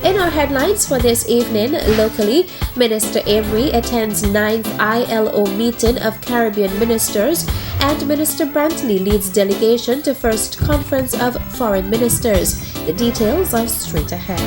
In our headlines for this evening, locally, Minister Emery attends 9th ILO meeting of Caribbean ministers, and Minister Brantley leads delegation to first conference of foreign ministers. The details are straight ahead.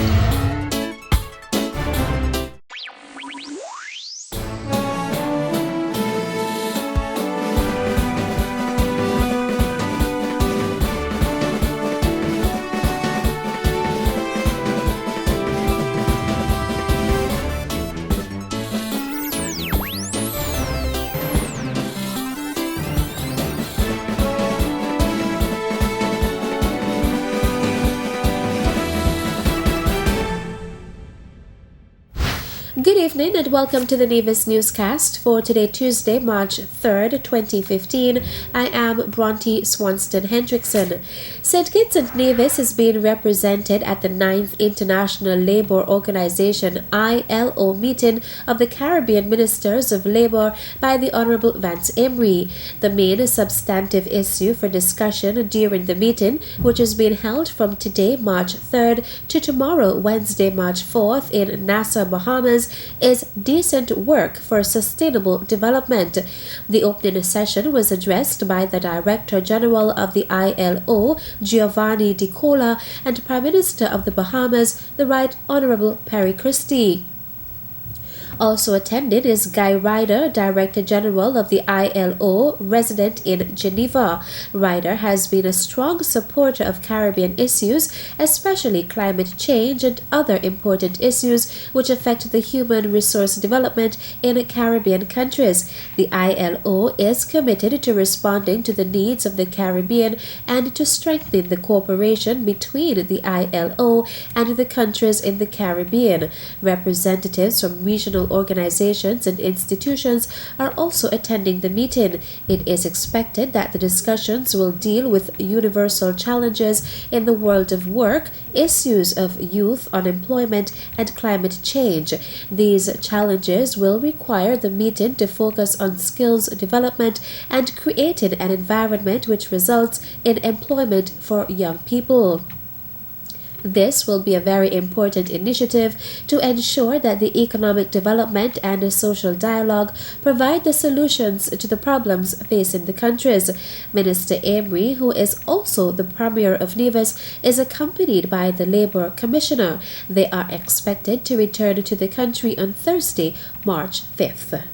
Good evening and welcome to the Nevis Newscast for today, Tuesday, March 3rd, 2015. I am Bronte Swanston Hendrickson. St. Kitts and Nevis is being represented at the 9th International Labour Organization ILO meeting of the Caribbean Ministers of Labour by the Honourable Vance Emery. The main substantive issue for discussion during the meeting, which is being held from today, March 3rd, to tomorrow, Wednesday, March 4th, in Nassau, Bahamas, is decent work for sustainable development. The opening session was addressed by the Director General of the ILO, Giovanni Di Cola, and Prime Minister of the Bahamas, the Right Honourable Perry Christie. Also attending is Guy Ryder, Director General of the ILO, resident in Geneva. Ryder has been a strong supporter of Caribbean issues, especially climate change and other important issues which affect the human resource development in Caribbean countries. The ILO is committed to responding to the needs of the Caribbean and to strengthening the cooperation between the ILO and the countries in the Caribbean. Representatives from regional organizations and institutions are also attending the meeting. It is expected that the discussions will deal with universal challenges in the world of work, issues of youth unemployment, and climate change. These challenges will require the meeting to focus on skills development and creating an environment which results in employment for young people. This will be a very important initiative to ensure that the economic development and the social dialogue provide the solutions to the problems facing the countries. Minister Emery, who is also the Premier of Nevis, is accompanied by the Labour Commissioner. They are expected to return to the country on Thursday, March 5th.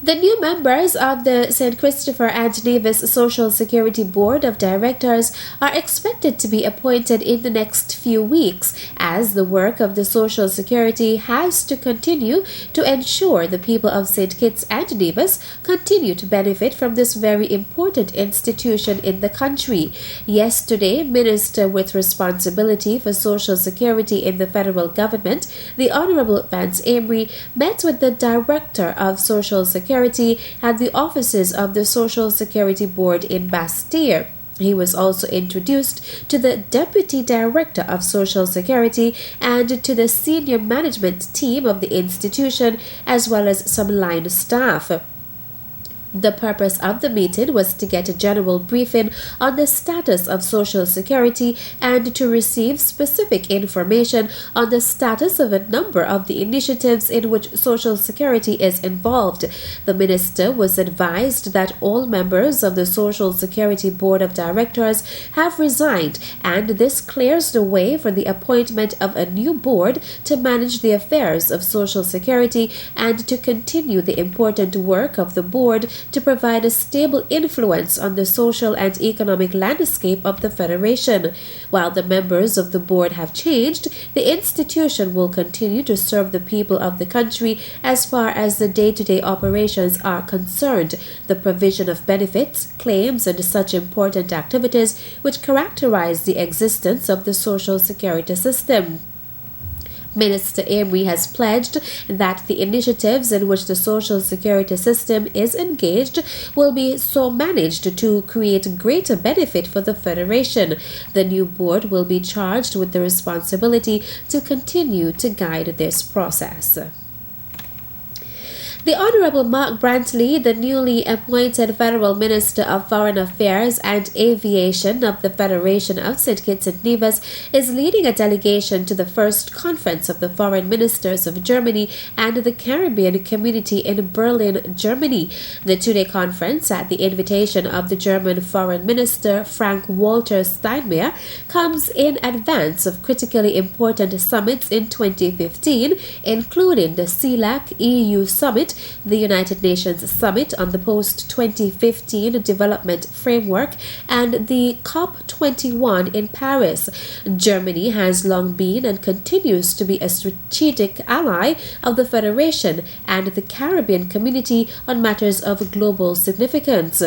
The new members of the St. Christopher and Nevis Social Security Board of Directors are expected to be appointed in the next few weeks, as the work of the Social Security has to continue to ensure the people of St. Kitts and Nevis continue to benefit from this very important institution in the country. Yesterday, Minister with responsibility for Social Security in the federal government, the Honourable Vance Emery, met with the Director of Social Security at the offices of the Social Security Board in Bastille. He was also introduced to the Deputy Director of Social Security and to the senior management team of the institution, as well as some line staff. The purpose of the meeting was to get a general briefing on the status of Social Security and to receive specific information on the status of a number of the initiatives in which Social Security is involved. The Minister was advised that all members of the Social Security Board of Directors have resigned, and this clears the way for the appointment of a new board to manage the affairs of Social Security and to continue the important work of the board to provide a stable influence on the social and economic landscape of the Federation. While the members of the board have changed, the institution will continue to serve the people of the country as far as the day-to-day operations are concerned, the provision of benefits, claims, and such important activities which characterize the existence of the Social Security system. Minister Emery has pledged that the initiatives in which the Social Security system is engaged will be so managed to create greater benefit for the Federation. The new board will be charged with the responsibility to continue to guide this process. The Honorable Mark Brantley, the newly appointed Federal Minister of Foreign Affairs and Aviation of the Federation of St. Kitts and Nevis, is leading a delegation to the first conference of the Foreign Ministers of Germany and the Caribbean Community in Berlin, Germany. The two-day conference, at the invitation of the German Foreign Minister Frank-Walter Steinmeier, comes in advance of critically important summits in 2015, including the CELAC-EU Summit, the United Nations Summit on the Post-2015 Development Framework, and the COP21 in Paris. Germany has long been and continues to be a strategic ally of the Federation and the Caribbean community on matters of global significance.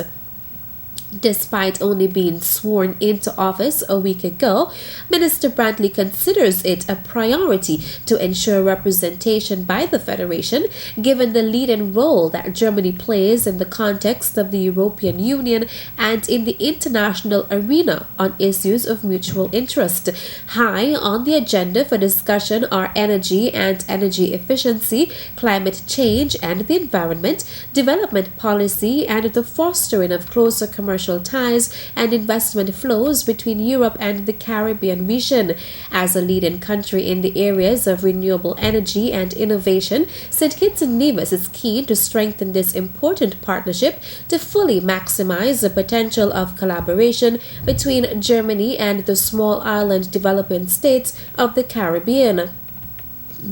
Despite only being sworn into office a week ago, Minister Brantley considers it a priority to ensure representation by the Federation, given the leading role that Germany plays in the context of the European Union and in the international arena on issues of mutual interest. High on the agenda for discussion are energy and energy efficiency, climate change and the environment, development policy, and the fostering of closer commercial ties and investment flows between Europe and the Caribbean region. As a leading country in the areas of renewable energy and innovation, St. Kitts and Nevis is keen to strengthen this important partnership to fully maximize the potential of collaboration between Germany and the small island developing states of the Caribbean.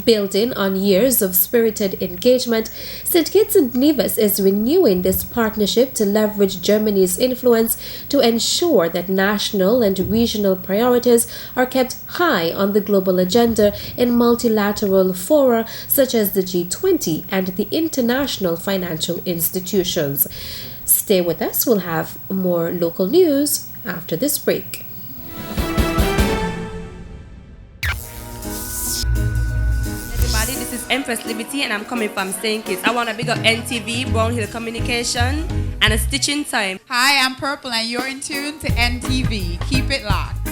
Building on years of spirited engagement, St. Kitts and Nevis is renewing this partnership to leverage Germany's influence to ensure that national and regional priorities are kept high on the global agenda in multilateral fora such as the G20 and the international financial institutions. Stay with us, we'll have more local news after this break. This is Empress Liberty and I'm coming from St. Kitts. I want to big up NTV, Brown Hill Communication, and a Stitching Time. Hi, I'm Purple and you're in tune to NTV. Keep it locked.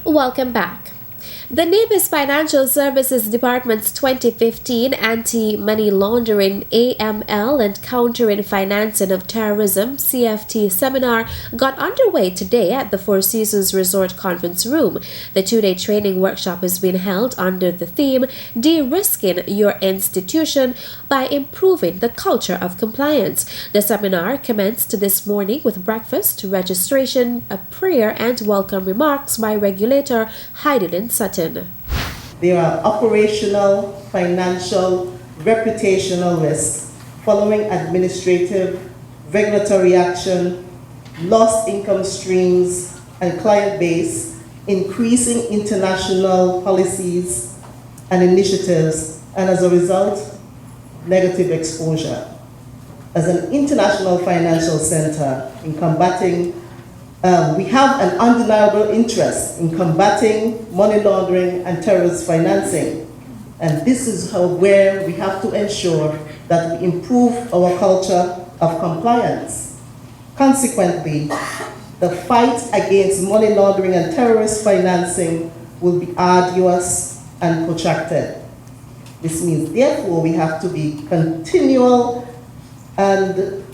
Welcome back. The Nevis Financial Services Department's 2015 Anti-Money Laundering AML and Countering Financing of Terrorism CFT seminar got underway today at the Four Seasons Resort Conference Room. The two-day training workshop is being held under the theme De-risking Your Institution by Improving the Culture of Compliance. The seminar commenced this morning with breakfast, registration, a prayer, and welcome remarks by regulator Heidelin Sutton. There are operational, financial, reputational risks following administrative, regulatory action, lost income streams and client base, increasing international policies and initiatives, and as a result, negative exposure. As an international financial center in combating we have an undeniable interest in combating money laundering and terrorist financing. And this is where we have to ensure that we improve our culture of compliance. Consequently, the fight against money laundering and terrorist financing will be arduous and protracted. This means, therefore, we have to be continual and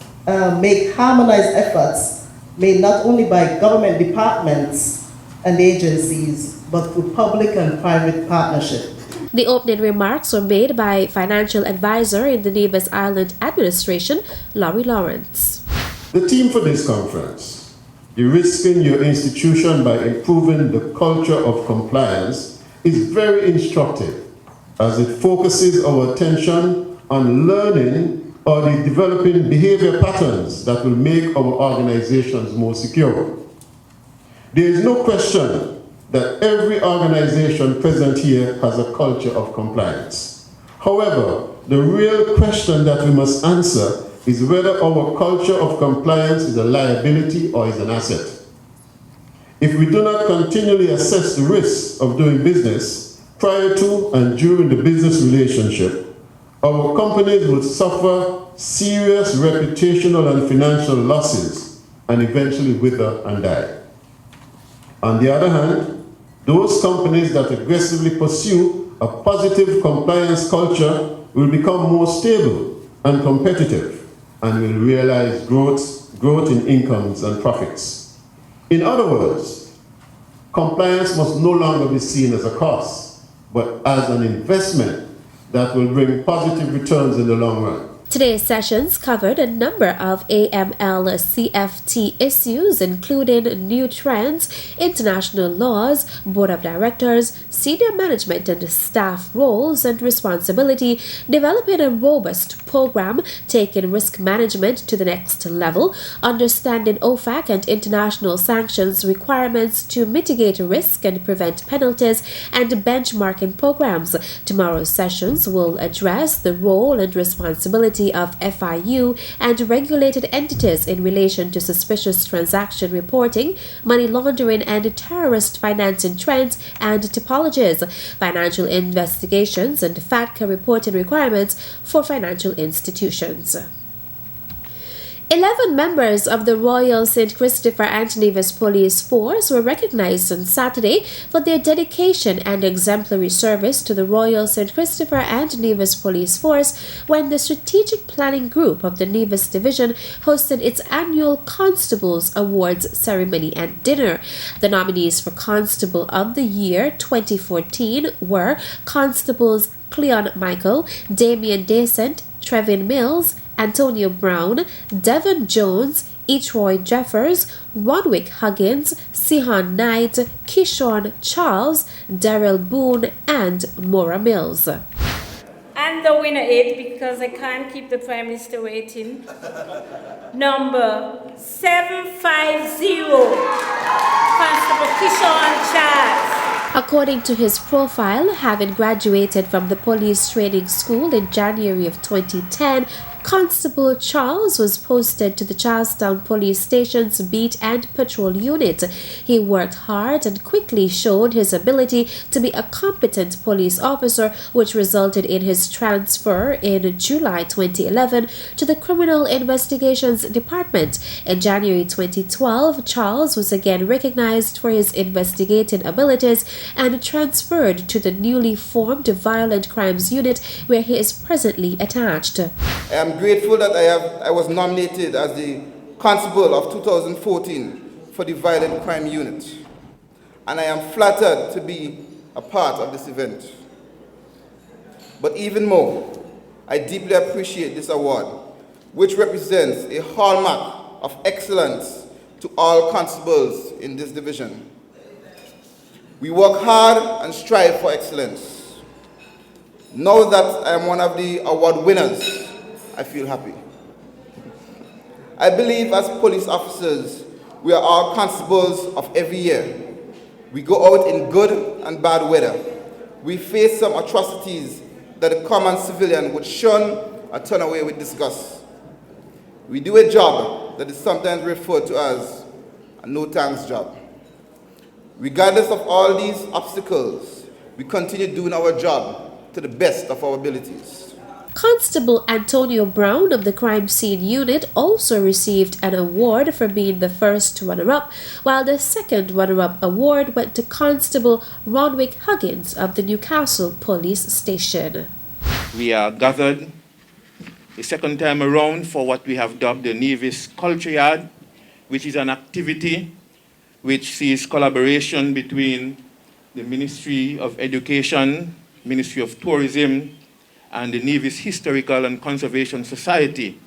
make harmonized efforts made not only by government departments and agencies, but through public and private partnership. The opening remarks were made by financial advisor in the Nevis Island Administration, Laurie Lawrence. The theme for this conference, De-risking Your Institution by Improving the Culture of Compliance, is very instructive as it focuses our attention on learning or the developing behavior patterns that will make our organizations more secure. There is no question that every organization present here has a culture of compliance. However, the real question that we must answer is whether our culture of compliance is a liability or is an asset. If we do not continually assess the risks of doing business prior to and during the business relationship, our companies will suffer serious reputational and financial losses and eventually wither and die. On the other hand, Those companies that aggressively pursue a positive compliance culture will become more stable and competitive and will realize growth in incomes and profits. In other words, compliance must no longer be seen as a cost, but as an investment that will bring positive returns in the long run. Today's sessions covered a number of AML CFT issues, including new trends, international laws, board of directors, senior management and staff roles and responsibility, developing a robust program, taking risk management to the next level, understanding OFAC and international sanctions requirements to mitigate risk and prevent penalties, and benchmarking programs. Tomorrow's sessions will address the role and responsibility of FIU and regulated entities in relation to suspicious transaction reporting, money laundering and terrorist financing trends and typologies, financial investigations and FATCA reporting requirements for financial institutions. 11 members of the Royal St. Christopher and Nevis Police Force were recognized on Saturday for their dedication and exemplary service to the Royal St. Christopher and Nevis Police Force when the Strategic Planning Group of the Nevis Division hosted its annual Constables Awards ceremony and dinner. The nominees for Constable of the Year 2014 were Constables Cleon Michael, Damian Descent, Trevin Mills, Antonio Brown, Devon Jones, Etroy Jeffers, Rodwick Huggins, Sihan Knight, Kishon Charles, Daryl Boone, and Maura Mills. And the winner is, because I can't keep the Prime Minister waiting, number 750, Constable Kishon Charles. According to his profile, having graduated from the police training school in January of 2010, Constable Charles was posted to the Charlestown Police Station's beat and patrol unit. He worked hard and quickly showed his ability to be a competent police officer, which resulted in his transfer in July 2011 to the Criminal Investigations Department. In January 2012, Charles was again recognized for his investigating abilities and transferred to the newly formed Violent Crimes Unit, where he is presently attached. I am grateful that I was nominated as the Constable of 2014 for the Violent Crime Unit, and I am flattered to be a part of this event. But even more, I deeply appreciate this award, which represents a hallmark of excellence to all constables in this division. We work hard and strive for excellence. Now that I am one of the award winners, I feel happy. I believe as police officers, we are all constables of every year. We go out in good and bad weather. We face some atrocities that a common civilian would shun or turn away with disgust. We do a job that is sometimes referred to as a no-thanks job. Regardless of all these obstacles, we continue doing our job to the best of our abilities. Constable Antonio Brown of the Crime Scene Unit also received an award for being the first runner-up, while the second runner-up award went to Constable Rodwick Huggins of the Newcastle Police Station. We are gathered the second time around for what we have dubbed the Nevis Culture Yard, which is an activity which sees collaboration between the Ministry of Education, Ministry of Tourism, and the Nevis Historical and Conservation Society,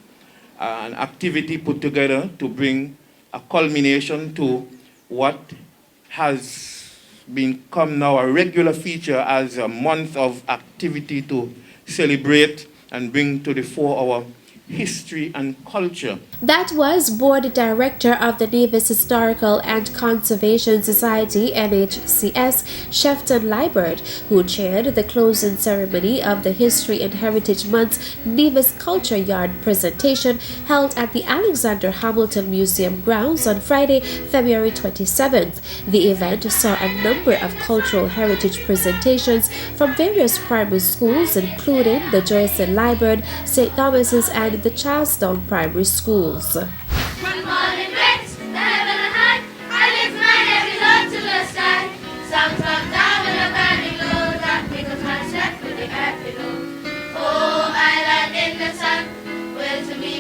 an activity put together to bring a culmination to what has become now a regular feature as a month of activity to celebrate and bring to the fore our history and culture. That was Board Director of the Nevis Historical and Conservation Society, NHCS, Shefton Liebert, who chaired the closing ceremony of the History and Heritage Month's Nevis Culture Yard presentation held at the Alexander Hamilton Museum grounds on Friday, February 27th. The event saw a number of cultural heritage presentations from various primary schools, including the Joyce Liebert, St. Thomas's, and the Charlestown Primary Schools. Good morning, Rex, the heaven and high. I lift my heavy load to the sky. Sometimes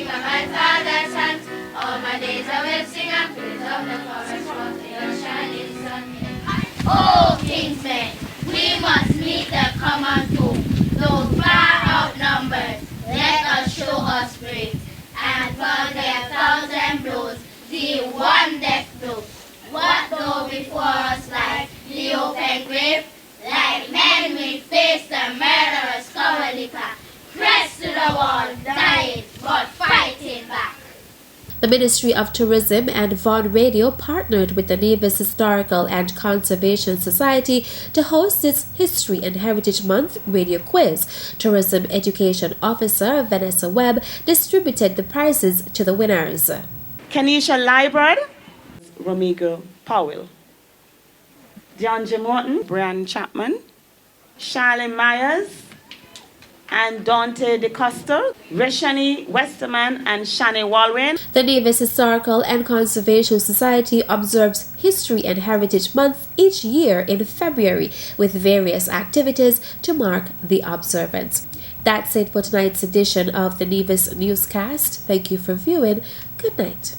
are my father's sons. All my days I will sing and praise of the forest from the shining sun. Oh, kingsmen, we must meet the common foe. Though far outnumbered, let us show us brave. And for their 1,000 blows, the one death blow. What though before us lie the open grave? Like men we face the murderous cowardly pack. Pressed to the wall, dying, but fighting back. The Ministry of Tourism and Vaughan Radio partnered with the Nevis Historical and Conservation Society to host its History and Heritage Month radio quiz. Tourism Education Officer Vanessa Webb distributed the prizes to the winners. Kenesha Librad, Romigo Powell, DeAndre Morton, Brian Chapman, Charlene Myers, and Dante DeCosta, Reshani Westerman, and Shani Walwyn. The Nevis Historical and Conservation Society observes History and Heritage Month each year in February with various activities to mark the observance. That's it for tonight's edition of the Nevis Newscast. Thank you for viewing. Good night.